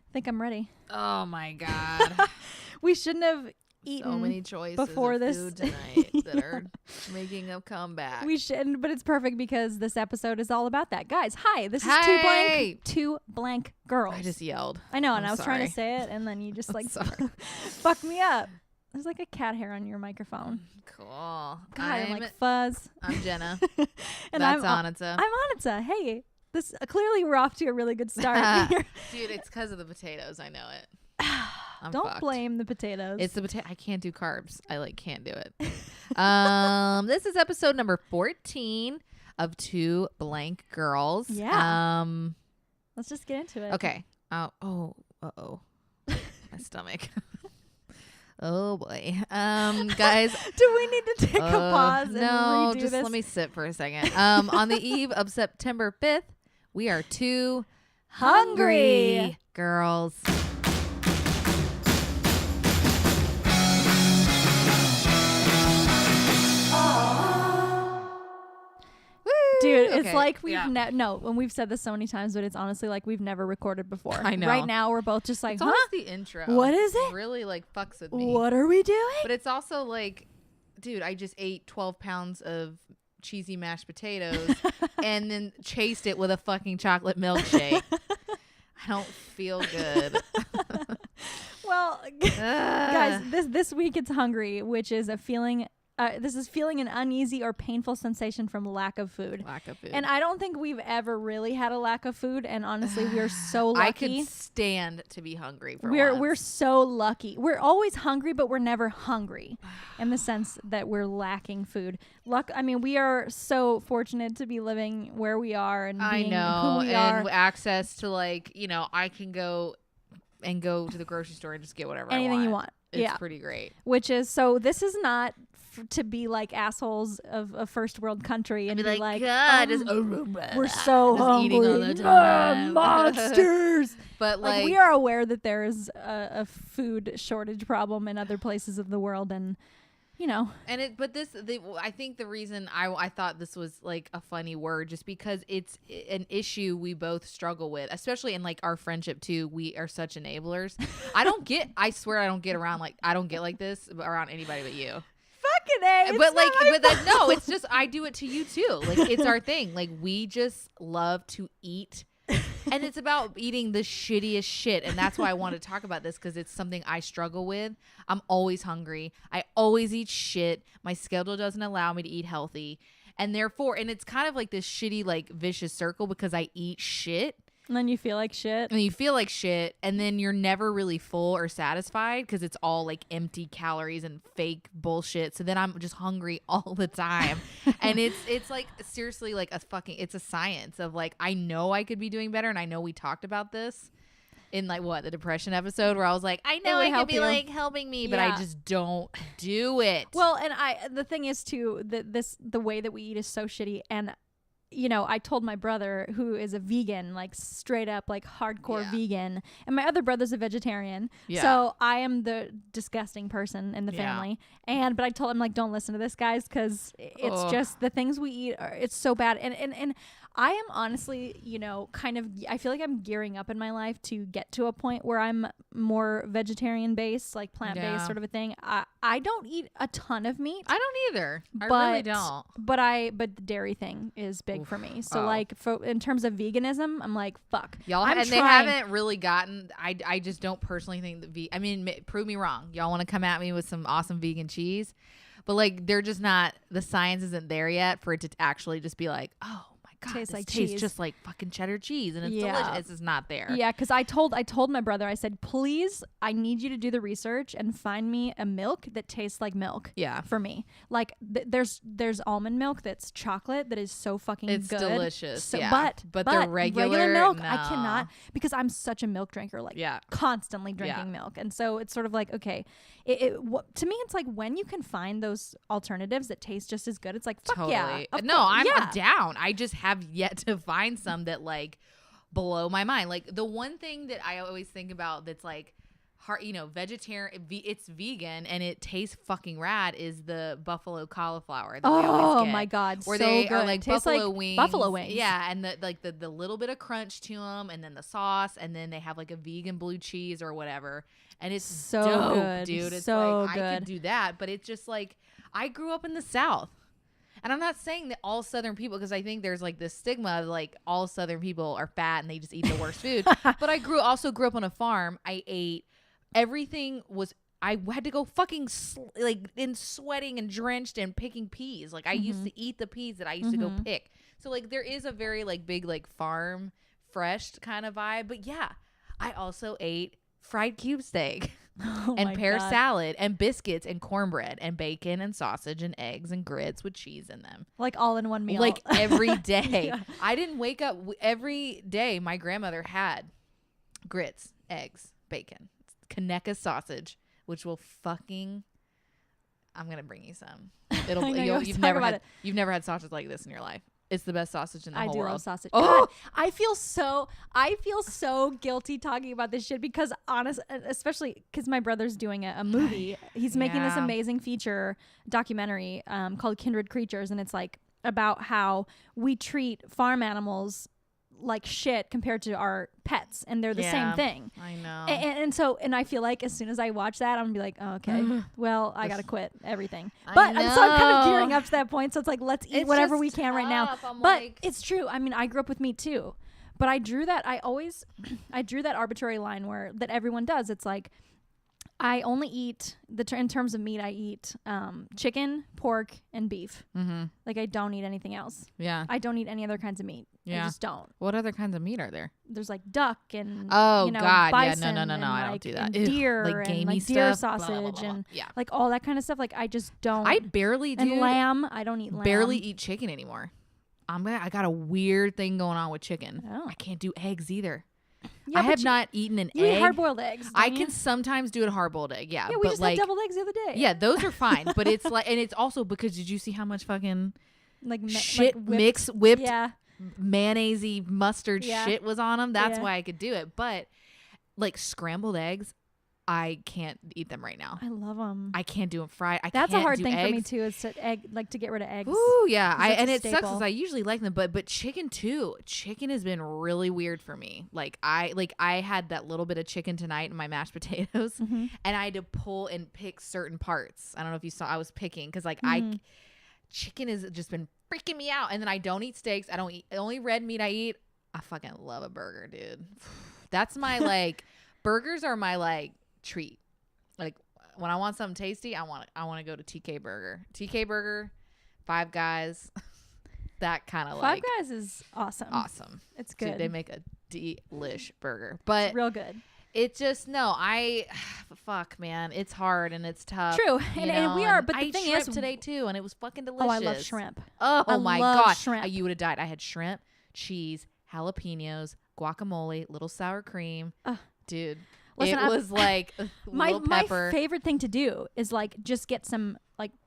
I think I'm ready. Oh my God. We shouldn't have eaten so many choices before of this food tonight that are making a comeback. We shouldn't, but it's perfect because this episode is all about that. Guys, hi, this is two blank girls. I just yelled. I know, and I'm I was trying to sorry. say it, and then you just like sorry. fuck me up. There's like a cat hair on your microphone. Cool. God, I'm like fuzz. I'm Jenna. And That's Annitsa. I'm Annitsa. Hey, this clearly we're off to a really good start. Dude, it's because of the potatoes. I know it. Don't fucked. blame the potatoes. It's the potato. I can't do carbs. I can't do it. This is episode number 14 of Two Blank Girls. Yeah. Let's just get into it. Okay. Uh-oh. My stomach. Oh boy. Guys. Do we need to take a pause and no, redo just this? let me sit for a second. On the eve of September 5th, we are two hungry girls. Dude, Okay. it's like we've when we've said this so many times, but it's honestly like we've never recorded before. I know. Right now, we're both just like, It's almost the intro. What is it? Really like fucks with me. What are we doing? But it's also like, dude, I just ate 12 pounds of cheesy mashed potatoes and then chased it with a fucking chocolate milkshake. I don't feel good. Well, guys, this week it's hungry, which is a feeling. This is feeling an uneasy or painful sensation from lack of food. And I don't think we've ever really had a lack of food. And honestly, we're so lucky. I could stand to be hungry for We're so lucky. We're always hungry, but we're never hungry in the sense that we're lacking food. I mean, we are so fortunate to be living where we are and being who we are. And access to I can go to the grocery store and just get whatever anything I want. you want. It's pretty great. Which is so. This is not to be like assholes of a first world country and be like, God, we're so hungry, eating all the time. monsters. But like we are aware that there is a food shortage problem in other places of the world, and I think the reason I thought this was like a funny word just because it's an issue we both struggle with, especially in like our friendship too. We are such enablers. I swear I don't get like this around anybody but you. Fucking A. No, it's just I do it to you too. Like it's our thing. Like we just love to eat. And it's about eating the shittiest shit. And that's why I want to talk about this, because it's something I struggle with. I'm always hungry. I always eat shit. My schedule doesn't allow me to eat healthy. And therefore, and it's kind of like this shitty, like vicious circle because I eat shit. And then you feel like shit. And then you're never really full or satisfied because it's all like empty calories and fake bullshit. So then I'm just hungry all the time. And it's like seriously like it's a science of like, I know I could be doing better. And I know we talked about this in like the depression episode where I was like, I know it could be like helping me, but I just don't do it. Well, and the thing is too, the way that we eat is so shitty. And I told my brother, who is a vegan, like straight up, like hardcore vegan, and my other brother's a vegetarian. Yeah. So I am the disgusting person in the family. But I told him, like, don't listen to this, guys, because it's just the things we eat it's so bad. And I am honestly, I feel like I'm gearing up in my life to get to a point where I'm more vegetarian based, like plant based sort of a thing. I don't eat a ton of meat. I don't either. I really don't. But the dairy thing is big for me. So like in terms of veganism, I'm like, fuck. Y'all they haven't really gotten, I just don't personally think that prove me wrong. Y'all want to come at me with some awesome vegan cheese, but like they're just not, the science isn't there yet for it to actually just be like, oh, God, tastes just like fucking cheddar cheese and it's delicious. It's just not there. Yeah, because I told my brother, I said, please, I need you to do the research and find me a milk that tastes like milk. Yeah, for me, like there's almond milk that's chocolate that is so fucking it's good. Delicious. So, yeah, but the regular milk, no. I cannot, because I'm such a milk drinker, like constantly drinking milk, and so it's sort of like okay, to me it's like when you can find those alternatives that taste just as good, it's like fuck totally. I'm down. I just have yet to find some that like blow my mind. Like the one thing that I always think about that's like vegetarian. It's vegan and it tastes fucking rad. Is the buffalo cauliflower that we always get. Oh my god, where so they good. are like Tastes buffalo like wings. Buffalo wings. Yeah, and the little bit of crunch to them, and then the sauce, and then they have like a vegan blue cheese or whatever, and it's so dope, good, dude. It's so like good. I could do that, but it's just like I grew up in the South. And I'm not saying that all Southern people, because I think there's like this stigma of like all Southern people are fat and they just eat the worst food. But I also grew up on a farm. I ate everything I had to go fucking like in sweating and drenched and picking peas. Like I used to eat the peas that I used to go pick. So like there is a very like big like farm fresh kind of vibe. But yeah, I also ate fried cube steak. And pear salad and biscuits and cornbread and bacon and sausage and eggs and grits with cheese in them. Like all in one meal. Like every day. Yeah. I didn't wake up every day. My grandmother had grits, eggs, bacon, Kaneka sausage, which will fucking. I'm going to bring you some. You've never had sausage like this in your life. It's the best sausage in the whole world. I do love sausage. Oh, God, I feel so guilty talking about this shit because especially because my brother's doing a movie. He's making this amazing feature documentary called Kindred Creatures, and it's like about how we treat farm animals like shit compared to our pets, and they're the same thing. I know. And I feel like as soon as I watch that, I'm gonna be like, oh, okay, well, I gotta quit everything. But so I'm kind of gearing up to that point. So it's like, let's eat whatever we can right now. But it's true. I mean, I grew up with meat too, but I drew that. I drew that arbitrary line that everyone does. It's like, I only eat in terms of meat. I eat chicken, pork, and beef. Mm-hmm. Like I don't eat anything else. Yeah, I don't eat any other kinds of meat. Yeah, I just don't. What other kinds of meat are there? There's like duck and God, bison no, and I don't do that. And deer like gamey and like stuff, deer sausage blah, blah, blah, blah. and yeah, like all that kind of stuff. Like I just don't. I barely do. And lamb, I don't eat lamb. Barely eat chicken anymore. I got a weird thing going on with chicken. Oh. I can't do eggs either. Yeah, I have not eaten an egg. You eat hard-boiled eggs. I can sometimes do a hard-boiled egg. Yeah, yeah. We but just like, had deviled eggs the other day. Yeah, those are fine. But it's like, and it's also because did you see how much fucking shit whipped mayonnaise-y mustard shit was on them? That's why I could do it. But like scrambled eggs, I can't eat them right now. I love them. I can't do them fried. That's a hard thing eggs. for me too. Is to get rid of eggs. Ooh, yeah. And it staple. sucks because I usually like them, but chicken too. Chicken has been really weird for me. I had that little bit of chicken tonight in my mashed potatoes, and I had to pull and pick certain parts. I don't know if you saw. I was picking because chicken has just been freaking me out. And then I don't eat steaks. I don't eat the only red meat I eat. I fucking love a burger, dude. That's my burgers are my treat. Like when I want something tasty, I want to go to TK Burger, Five Guys. That kind of Five Guys is awesome. It's good. Dude, they make a delish burger, but it's real good. It's just fuck, man. It's hard and it's tough. True, and we are. But I the thing shrimp is, today too, and it was fucking delicious. Oh, I love shrimp. Oh my god, shrimp. You would have died. I had shrimp, cheese, jalapenos, guacamole, little sour cream. Dude. Listen, it was like little pepper. My favorite thing to do is just get some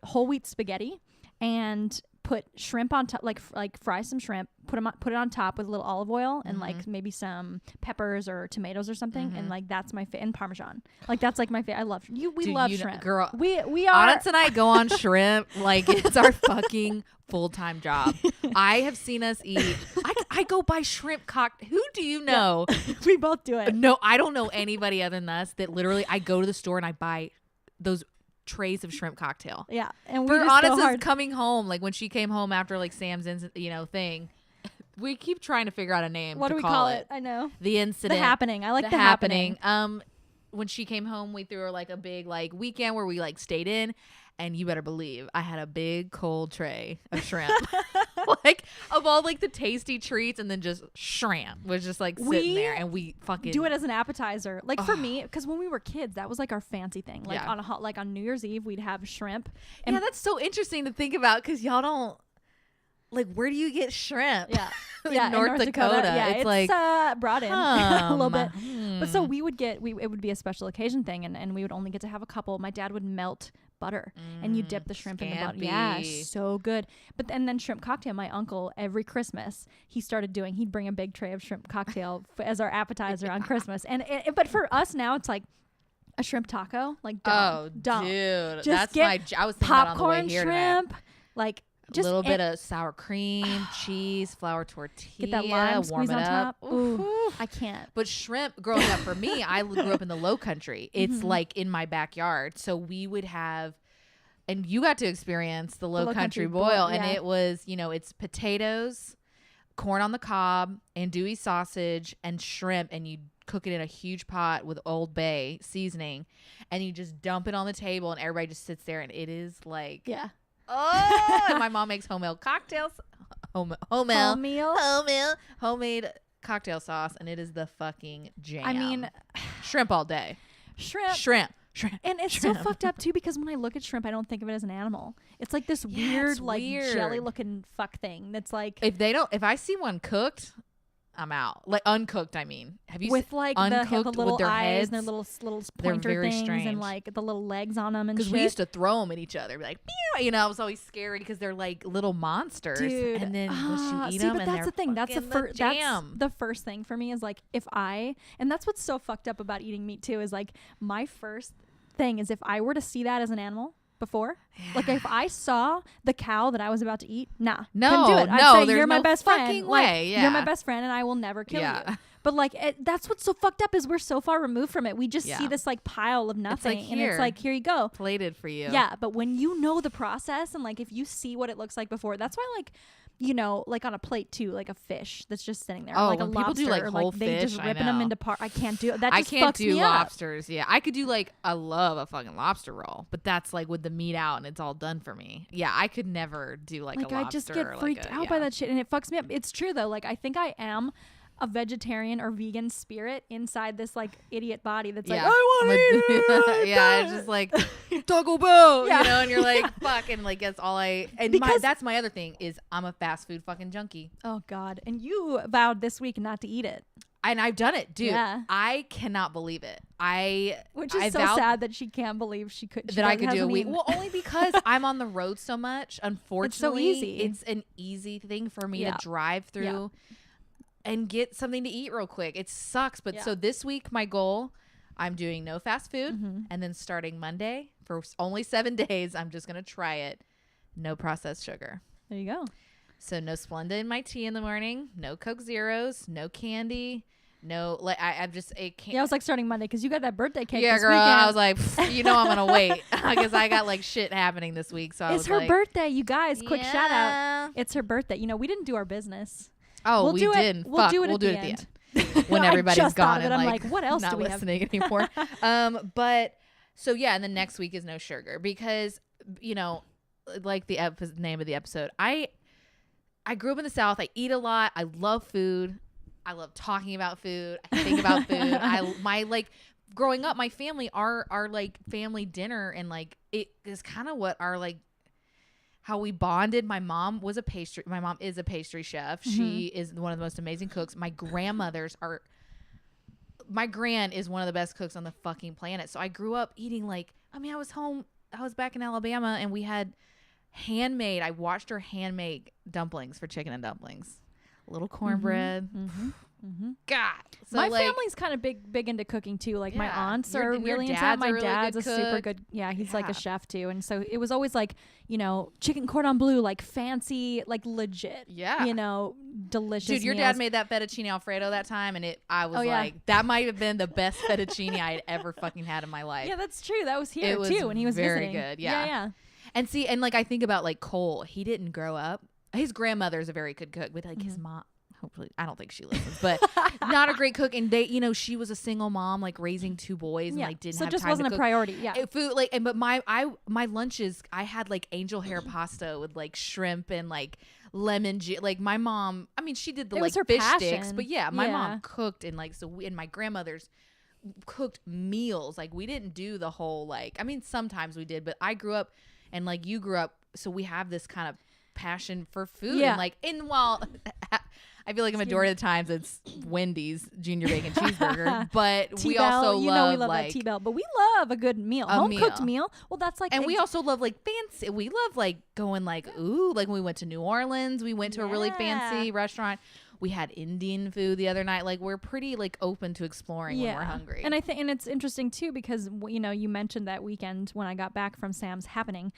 whole wheat spaghetti and put shrimp on top, like fry some shrimp, put it on top with a little olive oil and maybe some peppers or tomatoes or something, and that's my and Parmesan. That's my favorite. I love we love shrimp, girl. We are. Annitsa and I go on shrimp like it's our fucking full-time job. I have seen us eat. I go buy shrimp Who do you know? Yeah. We both do it. No, I don't know anybody other than us that literally I go to the store and I buy those trays of shrimp cocktail. Yeah, and for Annitsa's coming home, when she came home after Sam's thing. We keep trying to figure out a name. What do we call it? I know. The incident. The happening. I like the happening. When she came home, we threw her a big weekend where we stayed in, and you better believe I had a big cold tray of shrimp. Of all the tasty treats, and then just shrimp was just sitting there, and we fucking do it as an appetizer. For me, because when we were kids, that was our fancy thing. On New Year's Eve, we'd have shrimp. And that's so interesting to think about because y'all don't where do you get shrimp? Yeah. In North Dakota. Yeah, it's brought in a little bit. But so we would it would be a special occasion thing, and we would only get to have a couple. My dad would melt butter and you dip the shrimp in the butter. Yeah, so good. But then shrimp cocktail, my uncle every Christmas he'd bring a big tray of shrimp cocktail as our appetizer on Christmas. And but for us now it's A shrimp taco? Like, don't. Oh, don't. dude. Just That's get I was thinking that on the way popcorn here shrimp. Like, a just little bit of sour cream, cheese, flour tortilla. get that lime warm squeeze it on up. top. Ooh, I can't. But shrimp, growing up for me, I grew up in the Low Country. It's like in my backyard. So we would have, and you got to experience the Low Country boil. And it was, it's potatoes, corn on the cob, andouille sausage, and shrimp. And you cook it in a huge pot with Old Bay seasoning. And you just dump it on the table and everybody just sits there. And it is like, oh, and my mom makes homemade cocktails. Homemade cocktail sauce, and it is the fucking jam. I mean, shrimp all day. Shrimp. And it's so fucked up too, because when I look at shrimp, I don't think of it as an animal. It's like this weird jelly looking fuck thing that's like, if I see one cooked, I'm out. Like uncooked, I mean. Have you with like the little their eyes heads? and their little pointer very things strange. and like the little legs on them and shit. Because we used to throw them at each other, be like, pew! I was always scared because they're like little monsters. Dude, and then once you eat them, but that's the thing. That's the first thing for me is like and that's what's so fucked up about eating meat too is like my first thing is if I were to see that as an animal before, like if I saw the cow that I was about to eat, couldn't do it. I'd say, you're my best friend. Way. You're my best friend and I will never kill you. But like that's what's so fucked up is we're so far removed from it. We just see this like pile of nothing, and it's like, here you go, plated for you. Yeah, but when you know the process and like if you see what it looks like before, that's why like like on a plate too, like a fish that's just sitting there, like a lobster, people do like whole they fish, just ripping them into parts. I can't do that. I just can't fucks do me lobsters. Up. Yeah, I could do like I love a fucking lobster roll, but that's like with the meat out and it's all done for me. Yeah, I could never do like a lobster. I just get freaked out by that shit, and it fucks me up. It's true though. Like I think I am a vegetarian or vegan spirit inside this like idiot body that's like, I want to eat it. Yeah, it's just like Taco Bell, and you're like, fuck, and like that's all that's my other thing is I'm a fast food fucking junkie. Oh God, and you vowed this week not to eat it. And I've done it, dude. Yeah. I cannot believe it. Which is so sad that she can't believe she could. I could do a week. Well, only because I'm on the road so much. Unfortunately, it's so easy. It's an easy thing for me to drive through. And get something to eat real quick. It sucks. But so this week, my goal, I'm doing no fast food. And then starting Monday for only 7 days, I'm just going to try it. No processed sugar. There you go. So no Splenda in my tea in the morning. No Coke Zeros. No candy. No, like I'm just a can't. Yeah, I was like starting Monday because you got that birthday cake. Yeah, this girl. weekend. I was like, I'm gonna wait because I got like shit happening this week. So it's her birthday, you guys. Quick shout out. It's her birthday. We didn't do our business. Oh, we didn't. We'll do it at the end. When everybody's gone and I'm like, what else not do we listening anymore? But so yeah, and the next week is no sugar because like the name of the episode, I grew up in the South. I eat a lot. I love food. I love talking about food. I think about food. Growing up, my family, our like family dinner, and like it is kind of what our like how we bonded. My mom is a pastry chef. She is one of the most amazing cooks. My gran is one of the best cooks on the fucking planet. So I grew up eating I was back in Alabama and we had I watched her handmade dumplings for chicken and dumplings. A little cornbread. God. So my family's kind of big into cooking too. Like my aunts are really into that. My dad's a super good. Yeah, he's like a chef too. And so it was always like, chicken cordon bleu, like fancy, like legit. Yeah. Delicious. Dude, your dad made that fettuccine Alfredo that time, and I was that might have been the best fettuccine I had ever fucking had in my life. Yeah, that's true. That was here too when he was visiting. Very good. Yeah. And see, and like I think about like Cole, he didn't grow up. His grandmother's a very good cook, but like his mom. Hopefully, I don't think she listens, but not a great cook. And they, she was a single mom, like raising 2 boys, and like didn't have time to cook. So it just wasn't a priority. Yeah, food but my lunches, I had like angel hair pasta with like shrimp and like lemon juice. Like my mom, I mean, she did the like fish sticks, but my mom cooked and like and my grandmother's cooked meals. Like we didn't do the whole like. I mean, sometimes we did, but I grew up and like you grew up, so we have this kind of passion for food. Yeah. And while I feel like a majority of the times it's Wendy's Junior Bacon Cheeseburger, but T-Bell, we also we love like that T-Bell, but we love a good meal, home cooked meal. Well, that's like, and we also love like fancy. We love like going like like when we went to New Orleans, we went to a really fancy restaurant. We had Indian food the other night. Like, we're pretty like open to exploring when we're hungry. And I think, and it's interesting too, because you know, you mentioned that weekend when I got back from Sam's happening,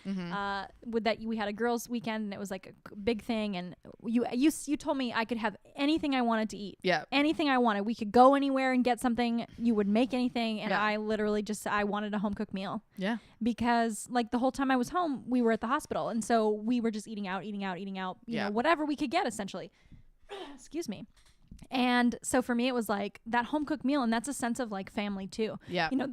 with that we had a girls' weekend and it was like a big thing. And you told me I could have anything I wanted to eat. Yeah. Anything I wanted. We could go anywhere and get something. You would make anything. And I literally I wanted a home cooked meal. Yeah. Because like the whole time I was home, we were at the hospital. And so we were just eating out, you know, whatever we could get essentially. Excuse me. And so for me, it was like that home cooked meal. And that's a sense of like family too. Yeah. You know,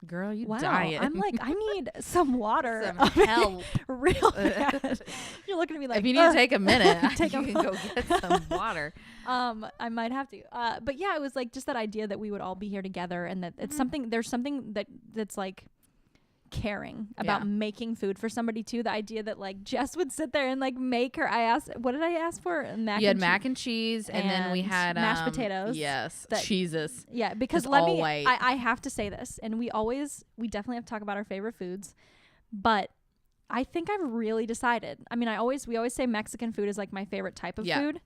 girl, you wow, dying. I'm like, I need some water. Some help. Real bad. You're looking at me like, if you need to take a minute, you can go get some water. I might have to. But yeah, it was like just that idea that we would all be here together and that it's something, there's something that's like caring about making food for somebody too. The idea that like Jess would sit there and like make her, what did I ask for? Mac and cheese and then we had mashed potatoes. Yes. That, cheeses. Yeah, because I have to say this, and we definitely have to talk about our favorite foods, but I think I've really decided. I mean, we always say Mexican food is like my favorite type of food,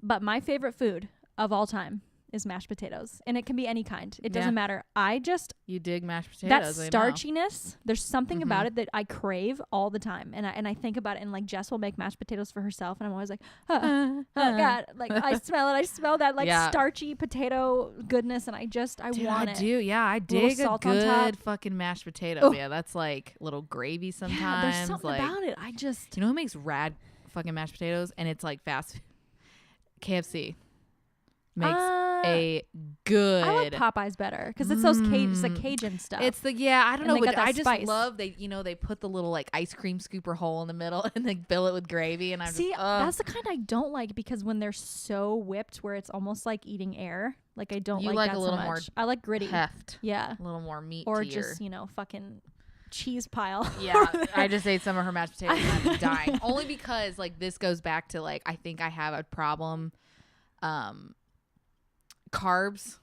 but my favorite food of all time is mashed potatoes, and it can be any kind. It doesn't matter. You dig mashed potatoes. That starchiness, there's something about it that I crave all the time, and I think about it, and like Jess will make mashed potatoes for herself, and I'm always like, oh God, like I smell that like starchy potato goodness, and I want it. I dig a good fucking mashed potato. Yeah, that's like little gravy sometimes. Yeah, there's something about it. You know who makes rad fucking mashed potatoes, and it's like fast food? KFC. Makes a good. I like Popeyes better because it's those it's like Cajun stuff. It's I don't know, but I just spice. love they put the little like ice cream scooper hole in the middle and they fill it with gravy, and that's the kind I don't like because when they're so whipped where it's almost like eating air. Like I don't like that a little so much. more. I like gritty heft. Yeah, a little more meat or to just fucking cheese pile. Yeah, I just ate some of her mashed potatoes and I'm dying only because like this goes back to like I think I have a problem. Carbs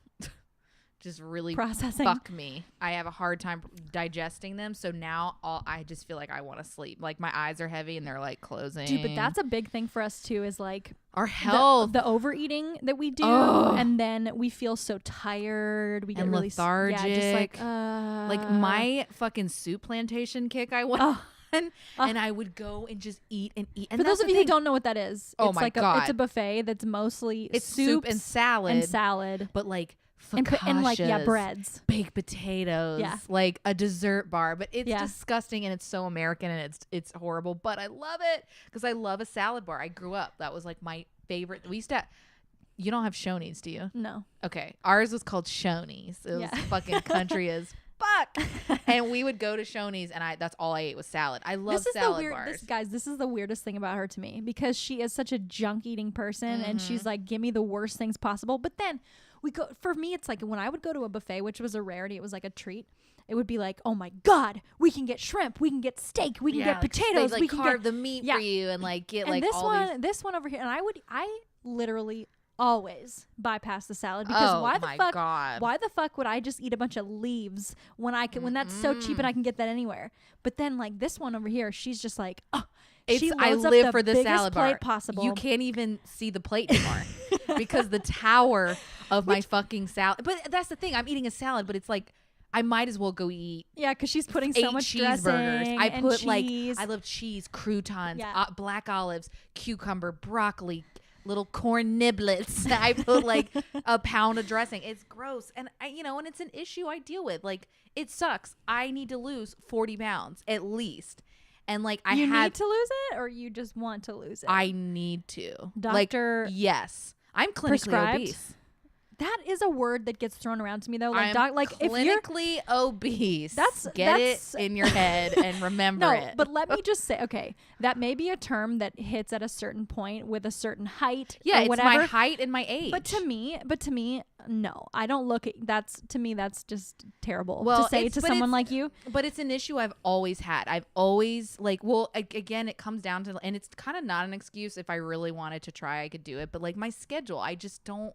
just really processing fuck me. I have a hard time digesting them, so now I just feel like I want to sleep. Like my eyes are heavy and they're like closing. Dude, but that's a big thing for us too, is like our health, the overeating that we do, and then we feel so tired. We get really lethargic. Yeah, just like my fucking soup plantation kick I went. And I would go and just eat and eat. And for those of you who don't know what that is, it's like God. It's a buffet that's mostly soup and salad. But like focaccias, and like breads, baked potatoes, like a dessert bar. But it's disgusting and it's so American and it's horrible. But I love it because I love a salad bar. I grew up. That was like my favorite. We used to. You don't have Shoney's, do you? No. Okay, ours was called Shoney's. It was fucking country as fuck. And we would go to Shoney's and that's all I ate was salad. I love salad bars. This is the weirdest thing about her to me because she is such a junk eating person and she's like, give me the worst things possible. But then for me, it's like when I would go to a buffet, which was a rarity, it was like a treat. It would be like, oh my God, we can get shrimp, we can get steak, we can get potatoes, we can carve the meat for you and like get like this one over here. And I literally always bypass the salad because why the fuck would I just eat a bunch of leaves when that's so cheap and I can get that anywhere? But then like this one over here, she's just like, I live for the salad bar possible. You can't even see the plate anymore because the tower of my fucking salad. But that's the thing, I'm eating a salad, but it's like I might as well go eat. Yeah, because she's putting so much cheeseburgers. I put cheese. I love cheese, croutons, black olives, cucumber, broccoli, little corn niblets. I put like a pound of dressing. It's gross. And and it's an issue I deal with. Like it sucks. I need to lose 40 pounds at least. And like you need to lose it or you just want to lose it? I need to. Doctor. Like, yes. I'm clinically obese. That is a word that gets thrown around to me though. Like, if you're clinically obese, that's it in your head and remember it. But let me just say, okay, that may be a term that hits at a certain point with a certain height. Yeah, or whatever. It's my height and my age. But to me, no, I don't look at that's just terrible to say to someone like you. But it's an issue I've always had. I've always again, it comes down to, and it's kind of not an excuse. If I really wanted to try, I could do it. But like my schedule, I just don't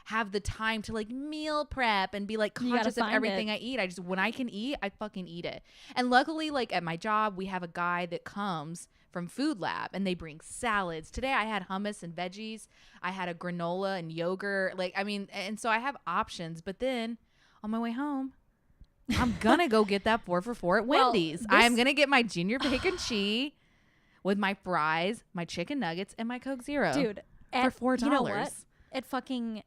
have the time to like meal prep and be like conscious of everything I eat. When I can eat, I fucking eat it. And luckily, like at my job, we have a guy that comes from Food Lab, and they bring salads. Today I had hummus and veggies. I had a granola and yogurt. Like, I mean, and so I have options. But then on my way home, I'm gonna go get that 4 for $4 at Wendy's. I'm gonna get my junior bacon cheese with my fries, my chicken nuggets, and my Coke Zero. Dude, for $4. You know what? At fucking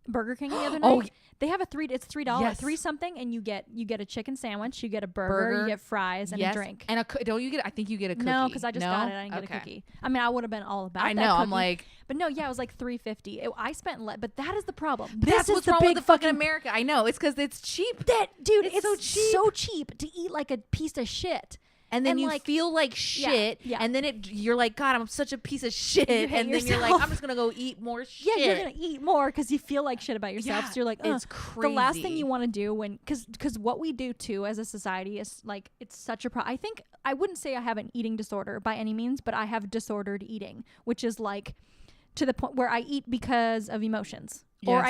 Burger King the other night, they have it's $3, yes. 3 something, and you get a chicken sandwich, you get a burger, you get fries, and a drink. And don't you get? I think you get a cookie. No, because I just got it. I didn't get a cookie. I mean, I would have been all about. I know. That cookie, I'm like, but no, yeah, it was like $3.50. I spent, but that is the problem. That's what's wrong with the fucking America. I know. It's because it's cheap. Dude, it's so cheap to eat like a piece of shit. And then you feel like shit, and then you're like, God, I'm such a piece of shit. And then you're like, I'm just gonna go eat more shit. Yeah, you're gonna eat more because you feel like shit about yourself. Yeah, so you're like, it's crazy. The last thing you want to do because what we do too as a society is like, it's such a I think I wouldn't say I have an eating disorder by any means, but I have disordered eating, which is like to the point where I eat because of emotions. Yes. Or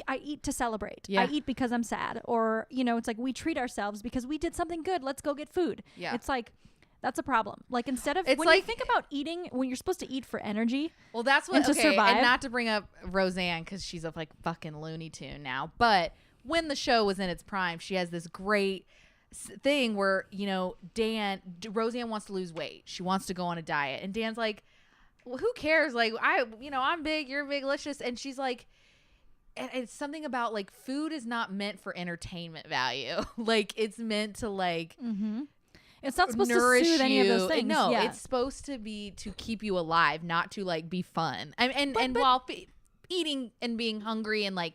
I eat to celebrate. Yeah. I eat because I'm sad. Or, it's like we treat ourselves because we did something good. Let's go get food. Yeah. It's like, that's a problem. Like, instead of, when you think about eating, when you're supposed to eat for energy. Well, that's what, to survive. And not to bring up Roseanne, because she's a fucking Looney Tune now. But when the show was in its prime, she has this great thing where, Roseanne wants to lose weight. She wants to go on a diet. And Dan's like, well, who cares? Like, I'm big, you're big, let's just, and she's like, and it's something about like food is not meant for entertainment value. Like, it's meant to like, it's not supposed to soothe any of those things. No, it's supposed to be to keep you alive, not to like be fun. And while eating and being hungry and like,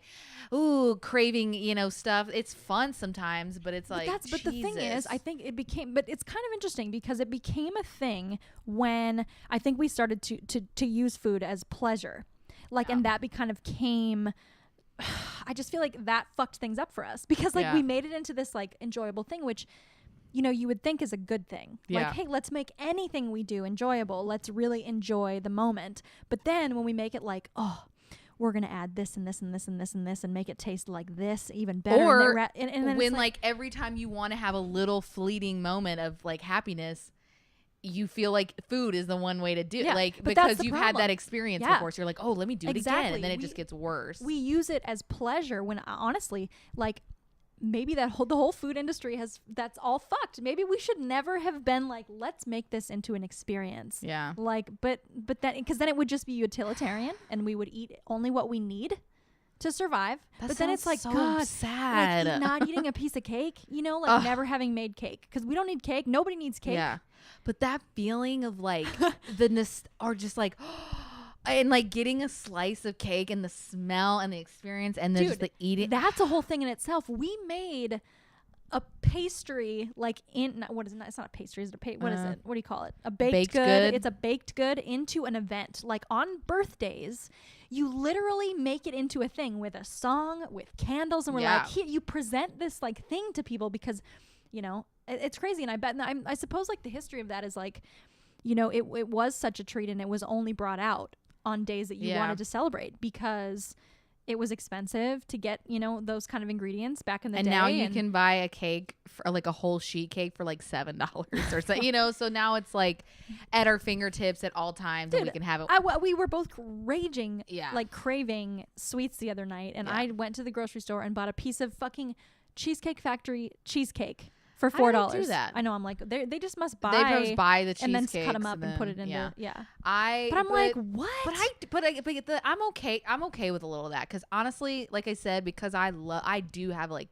craving, stuff, it's fun sometimes, but it's like, but the thing is, I think it became, but it's kind of interesting because it became a thing when I think we started to use food as pleasure, and that kind of came. I just feel like that fucked things up for us because we made it into this like enjoyable thing, which you would think is a good thing. Yeah. Like, hey, let's make anything we do enjoyable. Let's really enjoy the moment. But then when we make it like, oh, we're going to add this and this and this and this and this and make it taste like this even better. Or and then when like every time you want to have a little fleeting moment of like happiness, you feel like food is the one way to do it. Like, because you've had that experience before. So you're like, oh, let me do it again. And then it just gets worse. We use it as pleasure when honestly, like, maybe the whole food industry that's all fucked. Maybe we should never have been like, let's make this into an experience. Yeah. Like, but then, because then it would just be utilitarian and we would eat only what we need to survive. But then it's like, so God, sad. Like, not eating a piece of cake, never having made cake, because we don't need cake. Nobody needs cake. Yeah. But that feeling of like or just like, and like getting a slice of cake and the smell and the experience and then just the eating. That's a whole thing in itself. We made a pastry what is it? It's not a pastry. Is it what is it? What do you call it? A baked good. It's a baked good into an event. Like on birthdays, you literally make it into a thing with a song, with candles. And we're like, here, you present this like thing to people because, it's crazy. And I bet, I suppose like the history of that is like, it was such a treat and it was only brought out on days that you wanted to celebrate because it was expensive to get, those kind of ingredients back in the day. And now you can buy a cake for like a whole sheet cake for like $7 or so, so now it's like at our fingertips at all times. Dude, and we can have it. We were both craving sweets the other night. And I went to the grocery store and bought a piece of fucking Cheesecake Factory cheesecake. For $4. I do that. I know. I'm like, they just must buy. They just buy the cheesecakes and then cut them up and put it in the But I'm like, what? But I'm okay. I'm okay with a little of that because honestly, like I said, because I do have like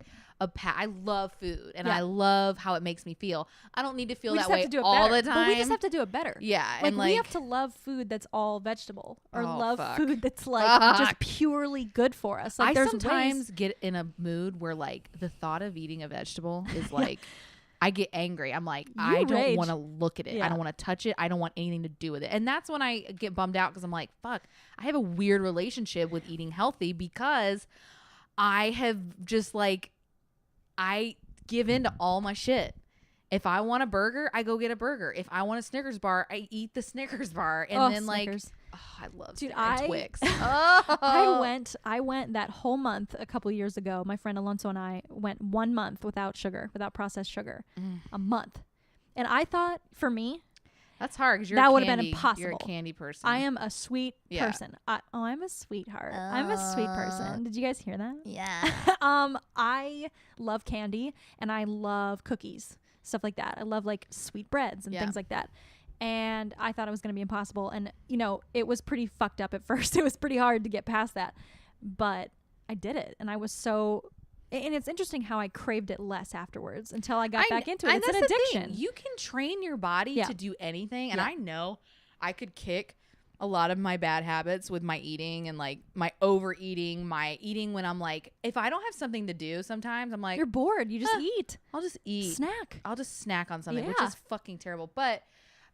I love food and I love how it makes me feel. I don't need to feel that way all the time. But we just have to do it better. Yeah, and we have to love food that's all vegetable or love food that's like just purely good for us. Like, I sometimes get in a mood where like the thought of eating a vegetable is like. I get angry. I'm like, I don't want to look at it. I don't want to touch it. I don't want anything to do with it. And that's when I get bummed out because I'm like, fuck, I have a weird relationship with eating healthy because I have just like, I give in to all my shit. If I want a burger, I go get a burger. If I want a Snickers bar, I eat the Snickers bar. And then Snickers. I love Twix. I went that whole month a couple years ago. My friend Alonso and I went 1 month without processed sugar, a month. And I thought for me, That's hard because That would have been impossible. You're a candy person. I am a sweet person. I'm a sweetheart. I'm a sweet person. Did you guys hear that? Yeah. I love candy and I love cookies, stuff like that. I love like sweet breads and things like that. And I thought it was going to be impossible. And, it was pretty fucked up at first. It was pretty hard to get past that. But I did it. And I was so... And it's interesting how I craved it less afterwards until I got back into it. It's an addiction. You can train your body to do anything. And I know I could kick a lot of my bad habits with my eating and like my overeating, my eating when I'm like, if I don't have something to do sometimes, I'm like, you're bored. You just eat. I'll just eat. Snack. I'll just snack on something, which is fucking terrible. But,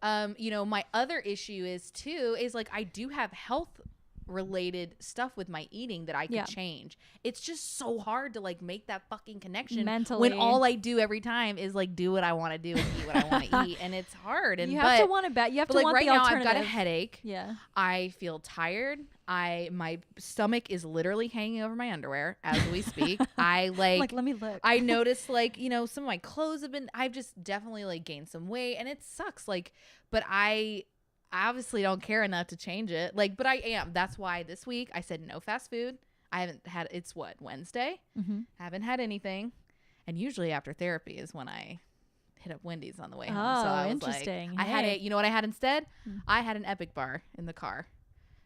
my other issue is like I do have health related stuff with my eating that I could change. It's just so hard to like make that fucking connection mentally when all I do every time is like do what I want to do and eat what I want to eat, and it's hard. And you have to want it back. You have to like want right the now alternative. I've got a headache. Yeah. I feel tired. My stomach is literally hanging over my underwear as we speak. Like let me look. I noticed like, some of my clothes I've just definitely like gained some weight, and it sucks. Like, but I obviously don't care enough to change it. Like, but I am. That's why this week I said no fast food. I haven't had, it's Wednesday? Mm-hmm. Haven't had anything. And usually after therapy is when I hit up Wendy's on the way home. Oh, so I was interesting. Like, I had you know what I had instead? I had an Epic bar in the car.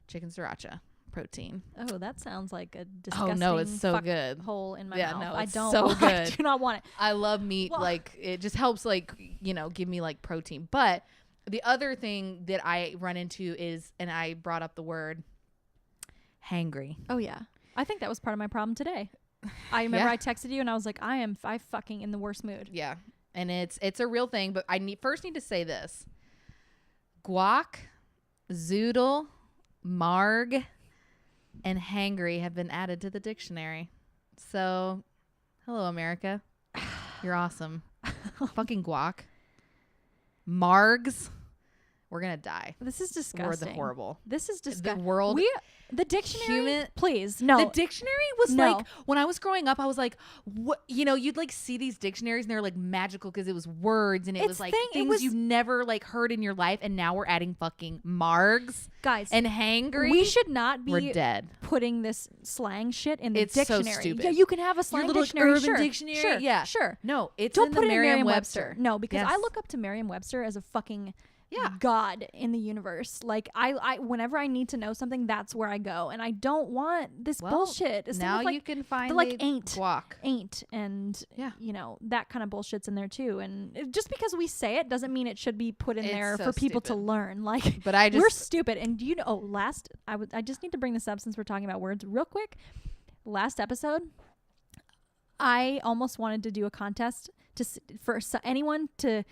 Chicken sriracha. Protein. Oh, that sounds like a disgusting. Oh no, it's so good. Hole in my mouth. No, I it's don't. So good. I do not want it. I love meat. Well, like it just helps. Like give me like protein. But the other thing that I run into is, and I brought up the word, hangry. Oh yeah, I think that was part of my problem today. I remember I texted you and I was like, I fucking in the worst mood. Yeah, and it's a real thing. But I first need to say this: guac, zoodle, marg, and hangry have been added to the dictionary. So, hello America, you're awesome. Fucking guac, margs. We're gonna die. This is disgusting. We're the horrible. This is disgusting. The world. The dictionary. Please, no. The dictionary was like, when I was growing up, I was like, what? You'd like see these dictionaries and they're like magical because it was words and it was like things you've never like heard in your life. And now we're adding fucking margs, guys, and hangry. We should not be we're dead. Putting this slang shit in the dictionary. So stupid. Yeah, you can have a slang dictionary. Urban dictionary. Sure. Yeah. Sure. No, it's don't in put the it in Merriam-Webster. No, because I look up to Merriam-Webster as a fucking God in the universe. Like I whenever I need to know something, that's where I go, and I don't want this bullshit. It's now like, you can find the like guac, and that kind of bullshit's in there too. And just because we say it doesn't mean it should be put in there for people to learn. Like, but we're stupid. And I just need to bring this up since we're talking about words real quick. Last episode, I almost wanted to do a contest for anyone to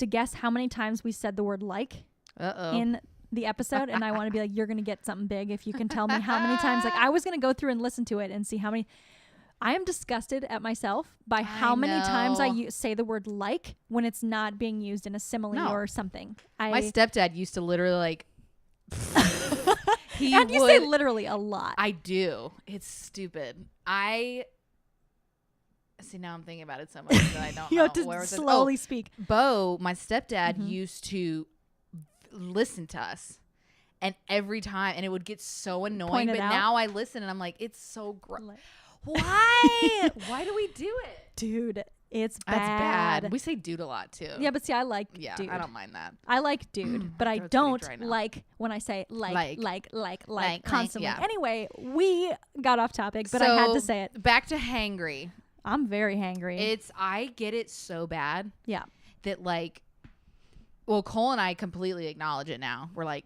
guess how many times we said the word like in the episode. And I want to be like, you're going to get something big if you can tell me how many times. Like, I was going to go through and listen to it and see how many. I am disgusted at myself by how many times I say the word like when it's not being used in a simile or something. My stepdad used to literally like and you say literally a lot. I do. It's stupid. See, now I'm thinking about it so much that I don't you know. have to slowly speak. Bo, my stepdad, used to listen to us. And every time, and it would get so annoying. But now I listen and I'm like, it's so gross. Why? Why do we do it? Dude, it's bad. That's bad. We say dude a lot too. Yeah, but see, I like dude. I don't mind that. I like dude, but I don't like when I say like constantly. Yeah. Anyway, we got off topic, but I had to say it. Back to hangry. I'm very hangry. I get it so bad. Yeah. That like, well, Cole and I completely acknowledge it now. We're like,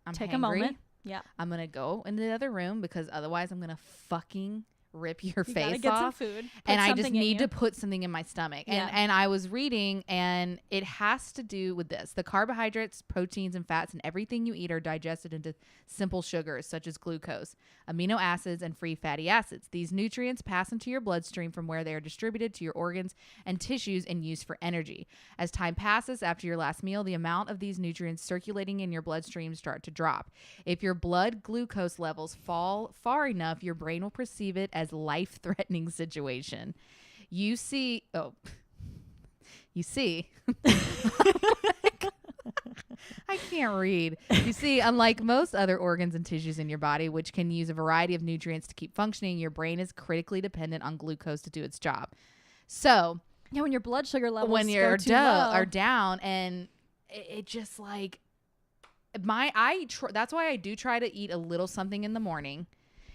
I'm Take hangry. a moment. Yeah. I'm going to go into the other room because otherwise I'm going to fucking rip your face gotta get off. some food. And I just need to put something in my stomach. And I was reading, and it has to do with this. The carbohydrates, proteins, and fats and everything you eat are digested into simple sugars such as glucose, amino acids, and free fatty acids. These nutrients pass into your bloodstream from where they are distributed to your organs and tissues and used for energy. As time passes after your last meal, the amount of these nutrients circulating in your bloodstream start to drop. If your blood glucose levels fall far enough, your brain will perceive it as life-threatening situation. You see can't read. You see, unlike most other organs and tissues in your body, which can use a variety of nutrients to keep functioning, your brain is critically dependent on glucose to do its job. So yeah, when your blood sugar levels when you're go too low, are down, and it just like that's why I do try to eat a little something in the morning.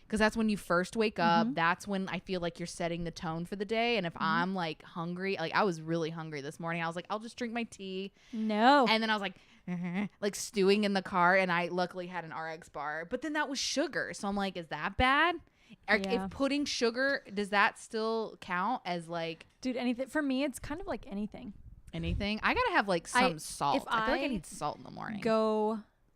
Because that's when you first wake up. That's when I feel like you're setting the tone for the day. And if I'm like hungry, like I was really hungry this morning. I was like, I'll just drink my tea. No. And then I was like stewing in the car. And I luckily had an RX bar. But then that was sugar. So I'm like, is that bad? If putting sugar, does that still count as like... Dude, anything. For me, it's kind of like anything. Anything? I got to have like some salt. I feel like I need salt in the morning.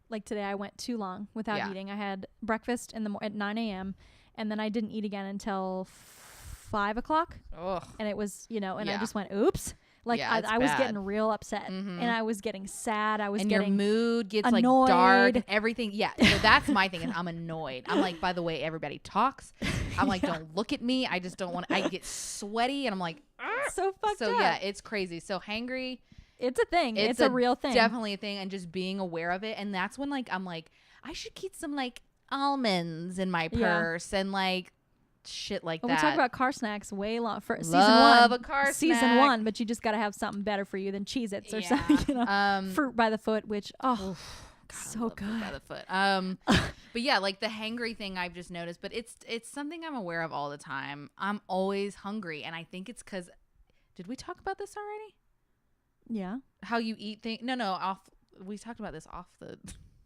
Like today, I went too long without eating. I had breakfast at 9 a.m. and then I didn't eat again until 5 o'clock. Ugh. And it was, and I just went, oops. Like I was getting real upset and I was getting sad. I was getting your mood gets annoyed. Like dark and everything. Yeah. So that's my thing. Is I'm annoyed. I'm like, by the way, everybody talks. I'm like, don't look at me. I just don't want I get sweaty and I'm like, so fucked up. So yeah, it's crazy. So hangry. It's a thing. It's a real thing. Definitely a thing. And just being aware of it. And that's when like I'm like, I should keep some like almonds in my purse and like shit like that. We talk about car snacks way long for season Love one. A car season snack. 1, but you just got to have something better for you than Cheez-Its or something. Fruit by the foot, which God, so good. Fruit by the foot. But yeah, like the hangry thing I've just noticed, but it's something I'm aware of all the time. I'm always hungry, and I think it's because did we talk about this already? Yeah. How you eat things? No. We talked about this off the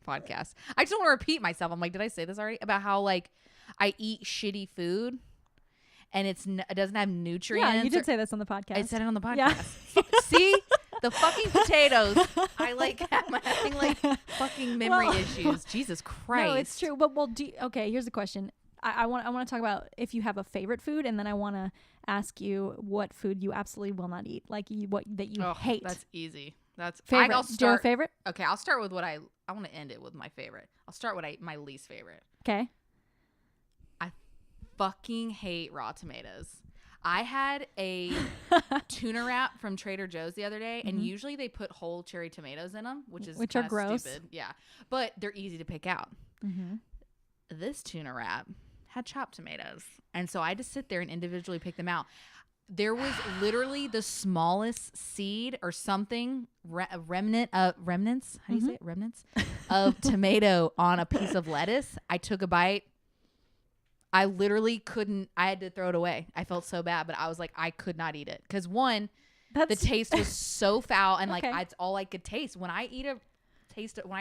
podcast. I just don't want to repeat myself. I'm like, did I say this already? About how like I eat shitty food and it doesn't have nutrients. Yeah, you did say this on the podcast. I said it on the podcast. Yeah. See? The fucking potatoes. I like having like fucking memory issues. Jesus Christ. No, it's true. But okay, here's the question. I want to talk about if you have a favorite food, and then I want to ask you what food you absolutely will not eat, like what that you hate. That's easy. That's favorite. Do you have a favorite? Okay, I'll start with what I want to end it with my favorite. I'll start with my least favorite. Okay. I fucking hate raw tomatoes. I had a tuna wrap from Trader Joe's the other day, and usually they put whole cherry tomatoes in them, which are gross. Stupid. Yeah, but they're easy to pick out. This tuna wrap had chopped tomatoes, and so I had to sit there and individually pick them out. There was literally the smallest seed or something, remnants, how do you say it? Remnants of tomato on a piece of lettuce. I took a bite. I literally couldn't, I had to throw it away. I felt so bad, but I was like, I could not eat it. Because one, the taste was so foul, and like it's all I could taste. When I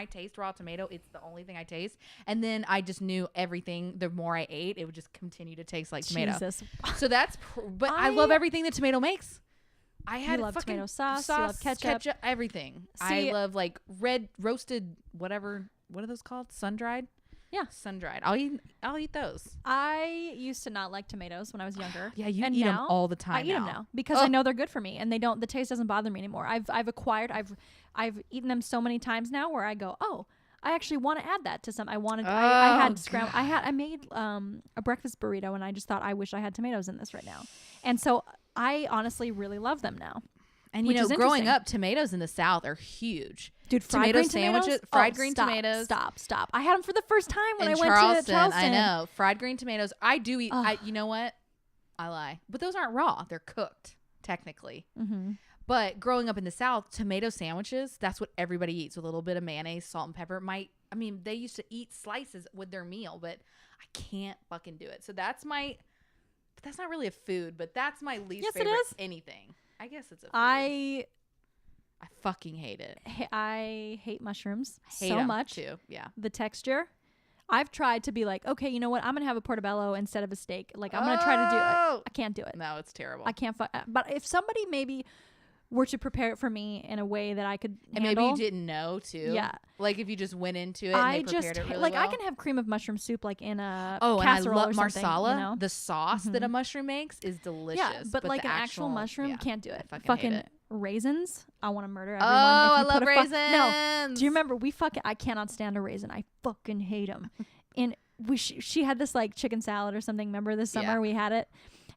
taste raw tomato, it's the only thing I taste. And then I just knew everything. The more I ate, it would just continue to taste like tomato. Jesus. So that's, but I love everything that tomato makes. I had you love fucking tomato sauce, you love ketchup, everything. I love like red roasted, whatever. What are those called? Sun dried. Yeah, sun dried. I'll eat those. I used to not like tomatoes when I was younger. Yeah, you eat them all the time. I eat them now because I know they're good for me, and the taste doesn't bother me anymore. I've eaten them so many times now where I go, oh, I actually want to add that to some. I made a breakfast burrito, and I just thought, I wish I had tomatoes in this right now, and so I honestly really love them now. And growing up, tomatoes in the South are huge. Dude, fried green sandwiches, fried green tomatoes. Stop. I had them for the first time when I went to Charleston. I know. Fried green tomatoes. I do eat. You know what? I lie. But those aren't raw. They're cooked, technically. But growing up in the South, tomato sandwiches, that's what everybody eats with a little bit of mayonnaise, salt, and pepper. They used to eat slices with their meal, but I can't fucking do it. So that's not really a food, but that's my least favorite. Yes, it is. Anything. I guess it's a food. I fucking hate it. I hate mushrooms so much too. Yeah. The texture. I've tried to be like, okay, you know what? I'm going to have a portobello instead of a steak. Like, I'm going to try to do it. I can't do it. No, it's terrible. I can't. But if somebody maybe were to prepare it for me in a way that I could handle. And maybe you didn't know too. Yeah. Like if you just went into it and they prepared it really well. I can have cream of mushroom soup like in a casserole and I love or something, marsala. The sauce that a mushroom makes is delicious. Yeah, but like an actual mushroom, can't do it. Fucking hate it. Raisins, I want to murder everyone. Oh, I love raisins. No, do you remember I cannot stand a raisin. I fucking hate them. And she had this like chicken salad or something. Remember this summer we had it?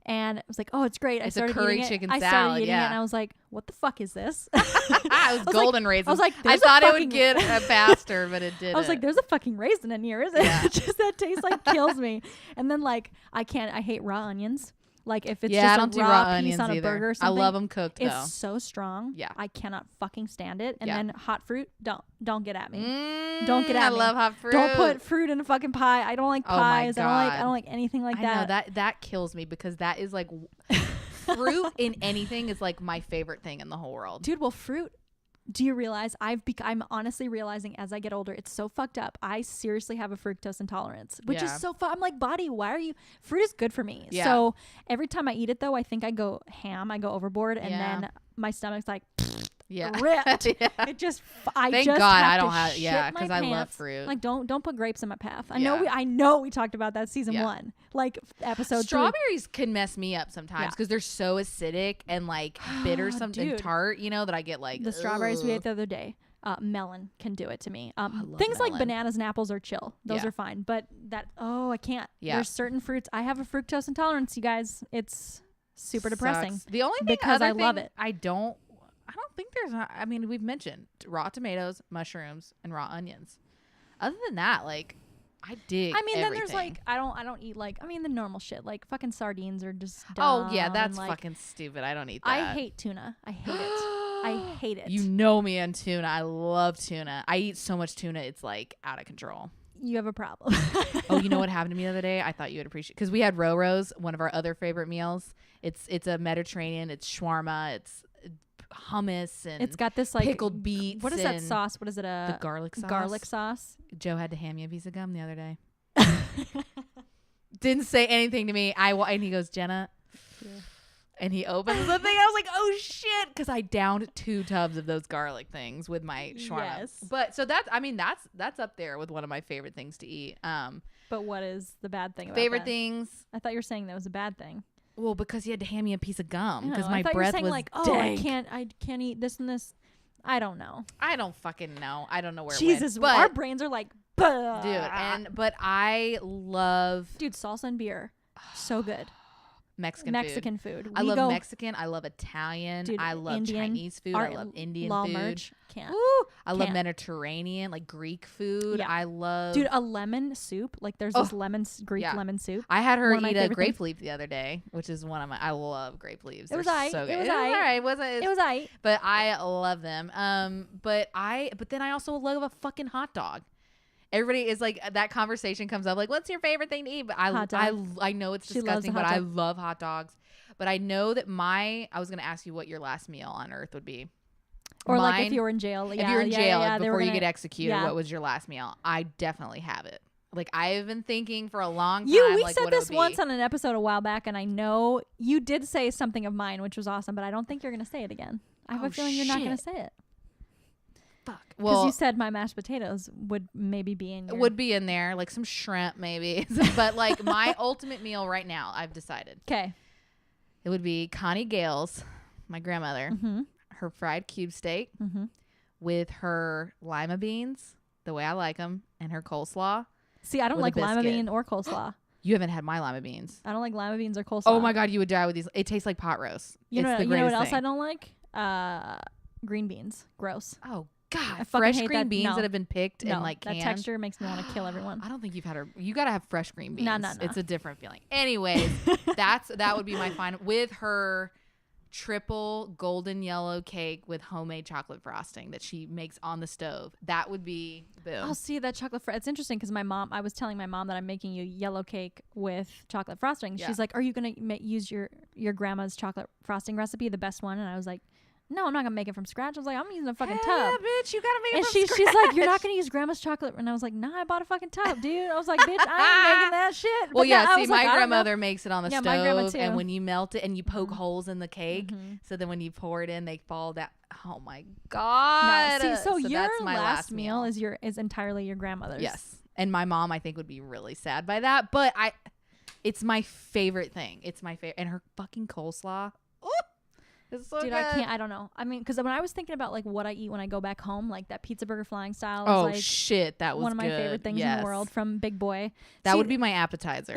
And I was like, oh, it's great. It's a curry chicken salad. It, and I was like, what the fuck is this? It was golden raisins. I was like, I thought it would get faster, but it didn't. I was like, there's a fucking raisin in here, isn't Yeah. it? Just that taste like kills me. And then like, I hate raw onions. Like if it's I just don't a do raw raw piece onions on a either. burger or something. I love them cooked though. It's so strong. Yeah. I cannot fucking stand it. And Yeah. then hot fruit, don't get at me. Don't get at me. I love hot fruit. Don't put fruit in a fucking pie. I don't like Oh my pies. God. I don't like anything like that. I know that kills me because that is like fruit in anything is like my favorite thing in the whole world. Dude, well, fruit. Do you realize I'm honestly realizing as I get older, it's so fucked up. I seriously have a fructose intolerance, which is so I'm like, body, why are you? Fruit is good for me. Yeah. So every time I eat it, though, I think I go ham. I go overboard, and then my stomach's like, ripped. Yeah. It just, Thank just God have I don't to have. shit Yeah, my because I love pants. fruit. Like, don't put grapes in my path. I Yeah. know we talked about that season Yeah. 1, like episode 3. Strawberries can mess me up sometimes Yeah. because they're so acidic and like bitter, something Dude. tart. You know that I get like The strawberries we ugh. ate the other day. Melon can do it to me. love Things like melon. bananas and apples are chill. Those Yeah. are fine. But I can't. Yeah. There's certain fruits. I have a fructose intolerance, you guys. It's super depressing. Sucks. The only thing because other I love thing it. I don't think there's. I mean, we've mentioned raw tomatoes, mushrooms, and raw onions. Other than that, like I dig. I mean, then there's everything. like I don't eat like the normal shit. Like fucking sardines are just Oh dumb yeah, and, that's like, fucking stupid. I don't eat that. I hate tuna. I hate it. I hate it. You know me on tuna. I love tuna. I eat so much tuna, it's like out of control. You have a problem. Oh, you know what happened to me the other day? I thought you would appreciate because we had Roro's, one of our other favorite meals. It's a Mediterranean. It's shawarma. It's hummus and It's got this like pickled beets. What is that and sauce? What is it? The garlic sauce. Garlic sauce. Joe had to hand me a piece of gum the other day. Didn't say anything to me. And he goes, Jenna. Yeah. And he opens the thing. I was like, oh shit, because I downed 2 tubs of those garlic things with my shawarma. Yes. But so that's up there with one of my favorite things to eat. But what is the bad thing about Favorite that? things. I thought you were saying that was a bad thing. Well, because he had to hand me a piece of gum because No, my I thought breath you were saying was like, oh, dank. I can't eat this and this. I don't know. I don't fucking know. I don't know where Jesus, it went. our But brains are like, dude, but I love dude, salsa and beer, so good. Mexican food. I love Mexican. I love Italian. Dude, I love Indian, Chinese food. I love Indian law food. merch. Can't. Ooh, I love Can't. Mediterranean, like Greek food. Yeah. I love. Dude, a lemon soup. Like there's this Greek yeah. lemon soup. I had her one of my eat a favorite grape things. leaf the other day, which is one of my. I love grape leaves. It was They're aight. so good. It was all aight. right. It was aight. But I love them. But then I also love a fucking hot dog. Everybody is like that conversation comes up like, what's your favorite thing to eat? But Hot dog. I know it's She loves disgusting, a but hot I dog. love hot dogs. But I know that I was gonna ask you what your last meal on earth would be. Or like if Mine- you were in jail. If you were in jail they were before you gonna- get executed, yeah. what was your last meal? I definitely have it. Like I've been thinking for a long time. We like, said what it this would once be. on an episode a while back, and I know you did say something of mine, which was awesome, but I don't think you're going to say it again. I have Oh, a feeling you're not going shit. to say it. Fuck. Because Well, you said my mashed potatoes would maybe be in your... would be in there, like some shrimp maybe. But like my ultimate meal right now, I've decided. Okay. It would be Connie Gale's, my grandmother, Mm-hmm. her fried cube steak Mm-hmm. with her lima beans, the way I like them, and her coleslaw. See, I don't With a like lima biscuit. bean or coleslaw. You haven't had my lima beans. I don't like lima beans or coleslaw. Oh my God, you would die with these. It tastes like pot roast. You It's know, the you know what greatest else thing. I don't like? Green beans. Gross. Oh God, I fucking fresh hate green that. beans No. that have been picked No, and like that canned. texture makes me want to kill everyone. I don't think you've had you gotta have fresh green beans. No. It's a different feeling. Anyways, that would be my final with her triple golden yellow cake with homemade chocolate frosting that she makes on the stove. That would be boom. Oh, see that chocolate. It's interesting because I was telling my mom that I'm making you yellow cake with chocolate frosting. Yeah. She's like, "Are you gonna use your grandma's chocolate frosting recipe, the best one?" And I was like, "No, I'm not gonna make it from scratch." I was like, "I'm using a fucking Hell tub." yeah, bitch, you gotta make And it from she's like, "You're not scratch. gonna use grandma's chocolate," and I was like, "Nah, I bought a fucking tub, dude." I was like, "Bitch, I ain't making that shit." Well, But yeah. I See, was my like, I don't know. grandmother makes it on the Yeah, my grandma stove, and too. when you melt it and you poke Mhm. holes in the cake, Mhm. so then when you pour it in, they fall down. Oh my God. No, see, so your that's my last meal is entirely your grandmother's. Yes. And my mom, I think, would be really sad by that. But it's my favorite thing. It's my favorite. And her fucking coleslaw. Ooh, it's so Dude, good. I don't know. I mean, because when I was thinking about like what I eat when I go back home, like that pizza burger flying style Oh, is like shit. That was one of my good. favorite things in Yes. the world from Big Boy. That See, would be my appetizer.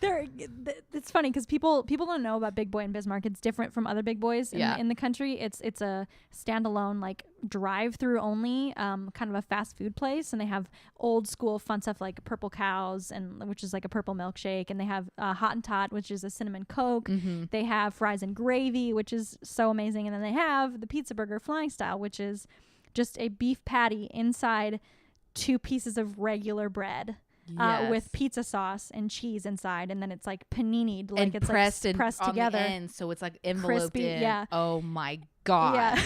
it's it's funny because people don't know about Big Boy in Bismarck. It's different from other Big Boys in the country. It's a standalone, like, drive-through only, kind of a fast food place, and they have old school fun stuff like Purple Cows, which is like a purple milkshake, and they have Hot and Tot, which is a cinnamon Coke. They have fries and gravy, which is so amazing, and then they have the pizza burger flying style, which is just a beef patty inside 2 pieces of regular bread. With pizza sauce and cheese inside, and then it's like panini'd, like it's pressed together, end, so it's like enveloped crispy, in. Yeah. Oh my god,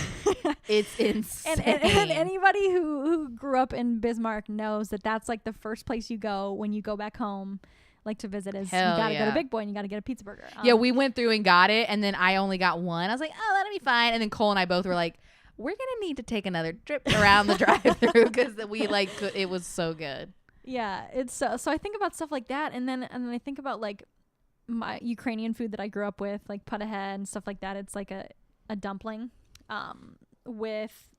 it's insane. And anybody who grew up in Bismarck knows that that's like the first place you go when you go back home, like to visit. Is Hell you gotta go to Big Boy and you gotta get a pizza burger. Yeah, we went through and got it, and then I only got one. I was like, oh, that'll be fine. And then Cole and I both were like, we're gonna need to take another trip around the drive-through because we like it was so good. Yeah, it's so I think about stuff like that, and then I think about like my Ukrainian food that I grew up with, like patahe and stuff like that. It's like a dumpling with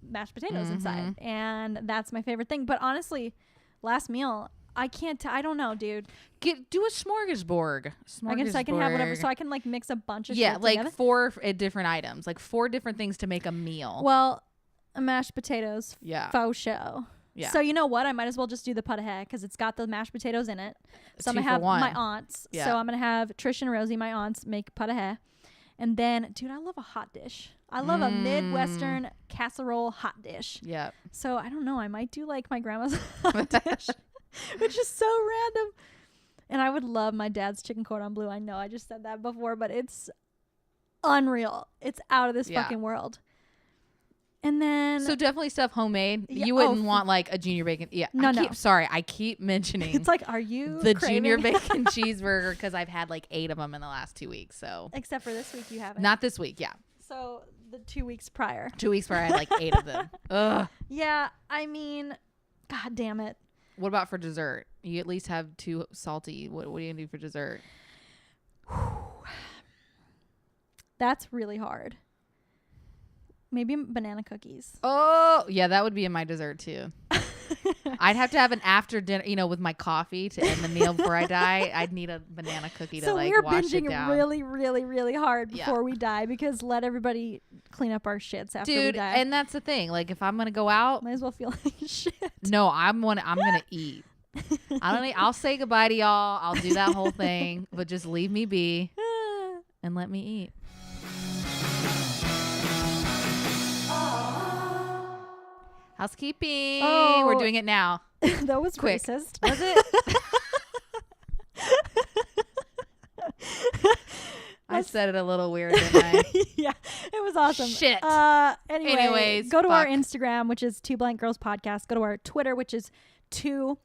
mashed potatoes inside, and that's my favorite thing. But honestly, last meal, I don't know, dude. Do a smorgasbord. I guess I can have whatever, so I can like mix a bunch of shit like together. 4 different items, like 4 different things to make a meal. Well, mashed potatoes, yeah, faux show. Yeah. So you know what? I might as well just do the patahe because it's got the mashed potatoes in it. So I'm going to have my aunts. Yeah. So I'm going to have Trish and Rosie, my aunts, make patahe. And then, dude, I love a hot dish. I love a Midwestern casserole hot dish. Yeah. So I don't know. I might do like my grandma's hot dish, which is so random. And I would love my dad's chicken cordon bleu. I know I just said that before, but it's unreal. It's out of this fucking world. And then so definitely stuff homemade. You wouldn't want like a junior bacon. Yeah. No. I keep mentioning it's like, are you the craving? Junior bacon cheeseburger because I've had like 8 of them in the last 2 weeks. So except for this week you haven't. Not this week. Yeah. So the 2 weeks prior. 2 weeks prior I had like 8 of them. Ugh. Yeah. I mean, god damn it. What about for dessert? You at least have 2 salty. What are you gonna do for dessert? That's really hard. Maybe banana cookies. Oh, yeah, that would be in my dessert too. I'd have to have an after dinner, with my coffee to end the meal before I die. I'd need a banana cookie to like wash it down. So we're binging really, really, really hard before we die because let everybody clean up our shits after we die. And that's the thing. Like if I'm gonna go out, might as well feel like shit. No, I'm gonna eat. I'll say goodbye to y'all. I'll do that whole thing, but just leave me be and let me eat. Housekeeping. Oh. We're doing it now. That was quick. Racist. Was it? I said it a little weird, didn't I? Yeah, it was awesome. Shit. Anyways, go to our Instagram, which is 2 Blank Girls Podcast. Go to our Twitter, which is 2_.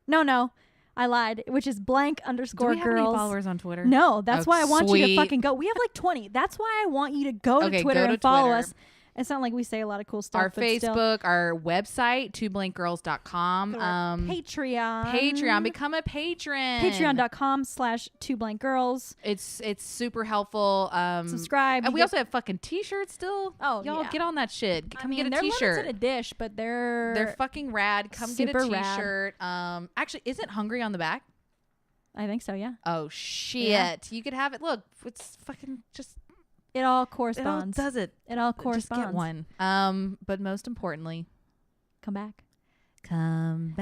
No, I lied. Which is blank_girls. Do we have any followers on Twitter? No, that's why I want you to fucking go. We have like 20. That's why I want you to go to Twitter and follow us. It's not like we say a lot of cool stuff. Our Facebook, our website, 2blankgirls.com. Patreon. Become a patron. Patreon.com/2blankgirls. It's super helpful. Subscribe. And we also have fucking t-shirts still. Oh, y'all get on that shit. Come get a they're t-shirt. They're limited a dish, but they're fucking rad. Come get a t-shirt. Actually, isn't Hungry on the back? I think so, yeah. Oh shit. Yeah. You could have it. Look, it's fucking just it all corresponds. It all does it. It all corresponds. Just get one. But most importantly, come back. Come